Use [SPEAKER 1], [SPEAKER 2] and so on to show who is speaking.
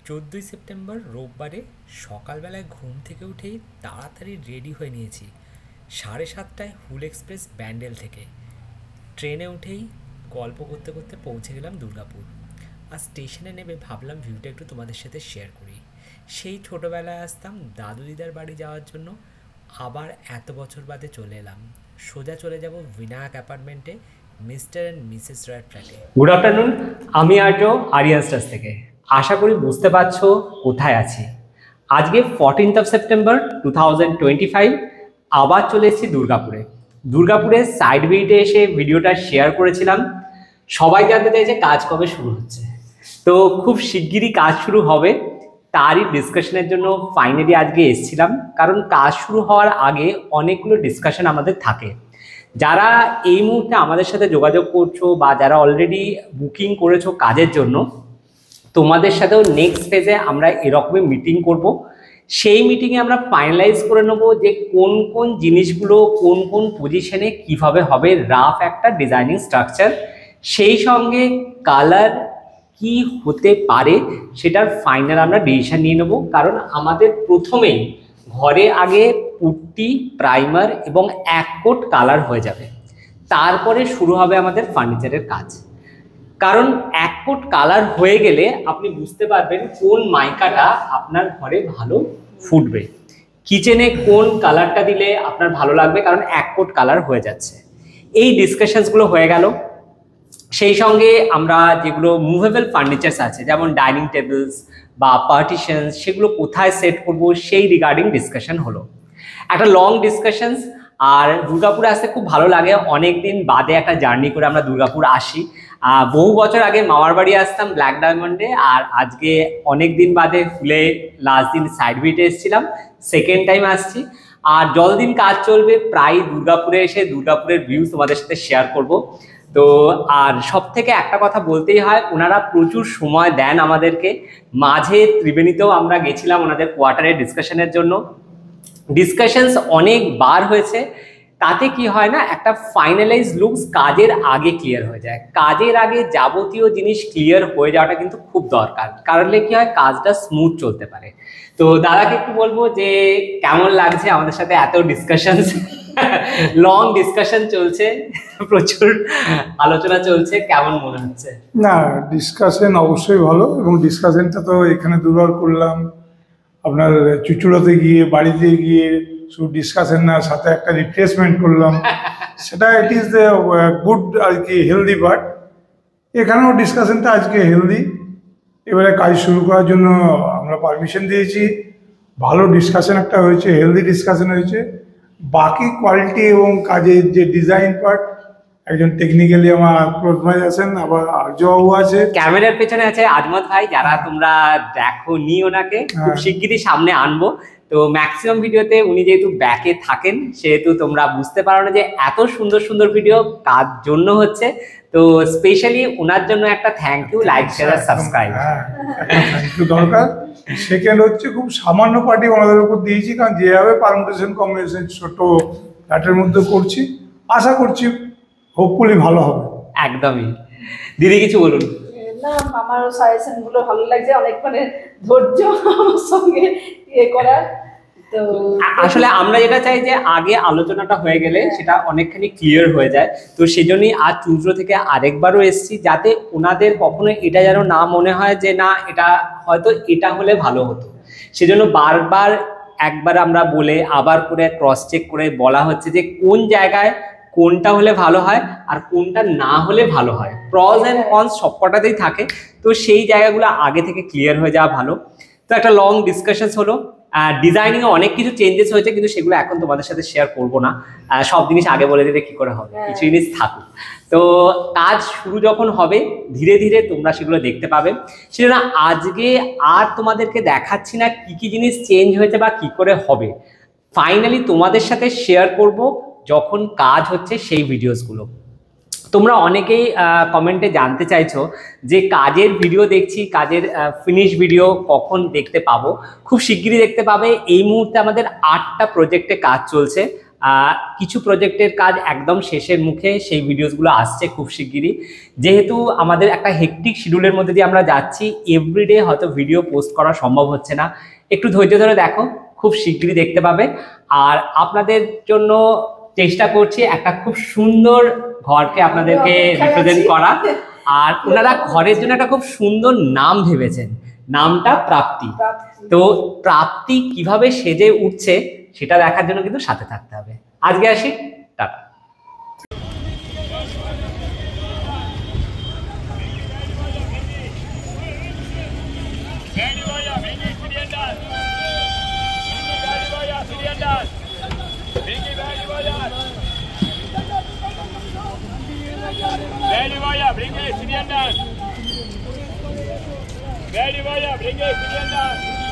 [SPEAKER 1] 14ই September রোববারে সকালবেলায় ঘুম থেকে উঠেই তাড়াতাড়ি রেডি হয়ে নিয়েছি। 7:30টায় হুল এক্সপ্রেস ব্যান্ডেল থেকে ট্রেনে উঠেই গল্প করতে করতে পৌঁছে গেলাম দুর্গাপুর। আর স্টেশনে নেমে ভাবলাম ভিউটা একটু তোমাদের সাথে শেয়ার করি। সেই ছোটোবেলায় আসতাম দাদু দিদার বাড়ি যাওয়ার জন্য, আবার এত বছর বাদে চলে এলাম। সোজা চলে যাব বিনায়ক অ্যাপার্টমেন্টে, মিস্টার অ্যান্ড মিসেস রয়ের ফ্ল্যাটে।
[SPEAKER 2] গুড আফটারনুন, আমি আর্য আরিয়ান স্টার্স থেকে। আশা করি বুঝতে পারছো কোথায় আছি। আজকে 14th সেপ্টেম্বর 2025 আবার চলে এসেছি দুর্গাপুরে সাইড ভিউতে এসে ভিডিওটা শেয়ার করেছিলাম। সবাই জানতে চাইছে কাজ কবে শুরু হচ্ছে, তো খুব শিগগিরই কাজ শুরু হবে। তারই ডিসকাশনের জন্য ফাইনালি আজকে এসেছিলাম, কারণ কাজ শুরু হওয়ার আগে অনেকগুলো ডিসকাশন আমাদের থাকে। যারা এই মুহূর্তে আমাদের সাথে যোগাযোগ করছো বা যারা অলরেডি বুকিং করেছো কাজের জন্য, তোমাদের সাথেও নেক্সট ফেজে আমরা এরকমই মিটিং করব। সেই মিটিংয়ে আমরা ফাইনালাইজ করে নেব যে কোন কোন জিনিসগুলো কোন কোন পজিশনে কিভাবে হবে, রাফ একটা ডিজাইনিং স্ট্রাকচার। সেই সঙ্গে কালার কি হতে পারে সেটার ফাইনাল আমরা ডিসিশন নিয়ে নেব। কারণ আমাদের প্রথমেই ঘরে আগে পুট্টি, প্রাইমার এবং এক কোট কালার হয়ে যাবে, তারপরে শুরু হবে আমাদের ফার্নিচারের কাজ। কারণ এক কোট কালার হয়ে গেলে আপনি বুঝতে পারবেন কোন মাইকাটা আপনার ঘরে ভালো ফুটবে, কিচেনে কোন কালারটা দিলে আপনার ভালো লাগবে, কারণ এক কোট কালার হয়ে যাচ্ছে। এই ডিসকাশনসগুলো হয়ে গেল। সেই সঙ্গে আমরা যেগুলো মুভেবল ফার্নিচার্স আছে, যেমন ডাইনিং টেবিলস বা পার্টিশনস, সেগুলো কোথায় সেট করব সেই রিগার্ডিং ডিসকাশন হলো। একটা লং ডিসকাশনস। আর দুর্গাপুরে আসতে খুব ভালো লাগে, অনেক দিন বাদে একটা জার্নি করে আমরা দুর্গাপুর আসি। বহু বছর আগে মামার বাড়ি আসতাম ব্ল্যাক ডায়মন্ডে, আর আজকে অনেক দিন বাদে ফুলে লাস্ট দিন সাইড ভিউতে এসেছিলাম, সেকেন্ড টাইম আসছি। আর যতদিন কাজ চলবে প্রায় দুর্গাপুরে এসে দুর্গাপুরের ভিউ তোমাদের সাথে শেয়ার করব। তো আর সব থেকে একটা কথা বলতেই হয়, ওনারা প্রচুর সময় দেন আমাদেরকে। মাঝে ত্রিবেণীতেও আমরা গেছিলাম ওনাদের কোয়ার্টারের ডিসকাশনের জন্য। ডিসকাশনস অনেকবার হয়েছে। তাতে কি হয় না, একটা ফাইনালাইজ লুকস কাজের আগে ক্লিয়ার হয়ে যায়। কাজের আগে যাবতীয় জিনিস ক্লিয়ার হয়ে যাওয়াটা কিন্তু খুব দরকার, কারণ কি হয় কাজটা স্মুথ চলতে পারে। তো দাদাকে একটু বলবো যে কেমন লাগছে আমাদের সাথে এত ডিসকাশন, লং ডিসকাশন চলছে, প্রচুর আলোচনা চলছে, কেমন মনে হচ্ছে?
[SPEAKER 3] না, ডিসকাশন অবশ্যই ভালো, এবং ডিসকাশনটা তো এখানে দুবার করলাম। আপনার চুচুড়াতে গিয়ে, বাড়িতে গিয়ে শুধু ডিসকাশন না, সাথে একটা রিফ্রেশমেন্ট করলাম। সেটা ইট ইজ দ্য গুড আর কি, হেলদি পার্ট। এখানেও ডিসকাশনটা আজকে হেলদি। এবারে কাজ শুরু করার জন্য আমরা পারমিশন দিয়েছি। ভালো ডিসকাশন একটা হয়েছে, হেলদি ডিসকাশন হয়েছে। বাকি কোয়ালিটি এবং কাজের যে ডিজাইন পার্ট, একজন টেকনিক্যালি আমার আফরোজ ভাই আছেন, আবার আর্যবাবু আছে,
[SPEAKER 2] ক্যামেরার পেছনে আছে আজমত ভাই। যারা তোমরা দেখো নি ওনাকে, খুব শিগগিরই সামনে আনবো। তো ম্যাক্সিমাম ভিডিওতে উনি যেহেতু ব্যাকে থাকেন, সেহেতু তোমরা বুঝতে পারো না যে এত সুন্দর সুন্দর ভিডিও কার জন্য হচ্ছে। তো স্পেশালি ওনার জন্য একটা thank you, like share subscribe.
[SPEAKER 3] Thank you দরকার। সেকেন্ড হচ্ছে খুব সামান্য পার্টি ওনাদের উপর দিয়েছি, কারণ যেভাবে পারমিটেশন কম্বিনেশন ছোট ফ্ল্যাটের মধ্যে করছি, আশা করছি হোপফুলি ভালো হবে।
[SPEAKER 2] একদমই। দিদি কিছু বলুন।
[SPEAKER 4] না, আমারও সাজেশন গুলো ভালো লাগছে, অনেক মানে ধৈর্য আমার সঙ্গে ইয়ে করার। তো
[SPEAKER 2] আসলে আমরা যেটা চাই যে আগে আলোচনাটা হয়ে গেলে সেটা অনেকখানি ক্লিয়ার হয়ে যায়। তো সেজন্যই আজ চুঁচড়ো থেকে আরেকবারও এসেছি, যাতে ওনাদের কখনো এটা যেন না মনে হয় যে না এটা হয়তো এটা হলে ভালো হতো। সেজন্য বারবার একবার আমরা বলে আবার করে ক্রস চেক করে বলা হচ্ছে যে কোন জায়গায় কোনটা হলে ভালো হয় আর কোনটা না হলে ভালো হয়। প্রস অ্যান্ড কনস সবকটাতেই থাকে, তো সেই জায়গাগুলো আগে থেকে ক্লিয়ার হয়ে যাওয়া ভালো। তো একটা লং ডিসকাশন হলো। ডিজাইনিংয়ে অনেক কিছু চেঞ্জেস হয়েছে, কিন্তু সেগুলো এখন তোমাদের সাথে শেয়ার করবো না। সব জিনিস আগে বলে দিলে কি করে হবে, কিছু জিনিস থাকুক। তো কাজ শুরু যখন হবে ধীরে ধীরে তোমরা সেগুলো দেখতে পাবে। সেজন্য আজকে আর তোমাদেরকে দেখাচ্ছি না কি কি জিনিস চেঞ্জ হয়েছে বা কি করে হবে। ফাইনালি তোমাদের সাথে শেয়ার করব যখন কাজ হচ্ছে সেই ভিডিওসগুলো। তোমরা অনেকেই কমেন্টে জানতে চাইছো যে কাজের ভিডিও দেখছি, কাজের ফিনিশ ভিডিও কখন দেখতে পাবো। খুব শিগগিরই দেখতে পাবে। এই মুহূর্তে আমাদের 8টা প্রজেক্টে কাজ চলছে, কিছু প্রজেক্টের কাজ একদম শেষের মুখে, সেই ভিডিওসগুলো আসছে খুব শিগগিরই। যেহেতু আমাদের একটা হেক্টিক শিডিউলের মধ্যে দিয়ে আমরা যাচ্ছি, এভরিডে হয়তো ভিডিও পোস্ট করা সম্ভব হচ্ছে না, একটু ধৈর্য ধরে দেখো, খুব শিগগিরই দেখতে পাবে। আর আপনাদের জন্য চেষ্টা করছি একটা খুব সুন্দর ঘরকে আপনাদেরকে রিপ্রেজেন্ট করা। আর ওনারা ঘরের জন্য একটা খুব সুন্দর নাম ভেবেছেন, নামটা প্রাপ্তি। তো প্রাপ্তি কিভাবে সেজে উঠছে সেটা দেখার জন্য কিন্তু সাথে থাকতে হবে। আজকে আসি, টাটা।
[SPEAKER 5] Bring it,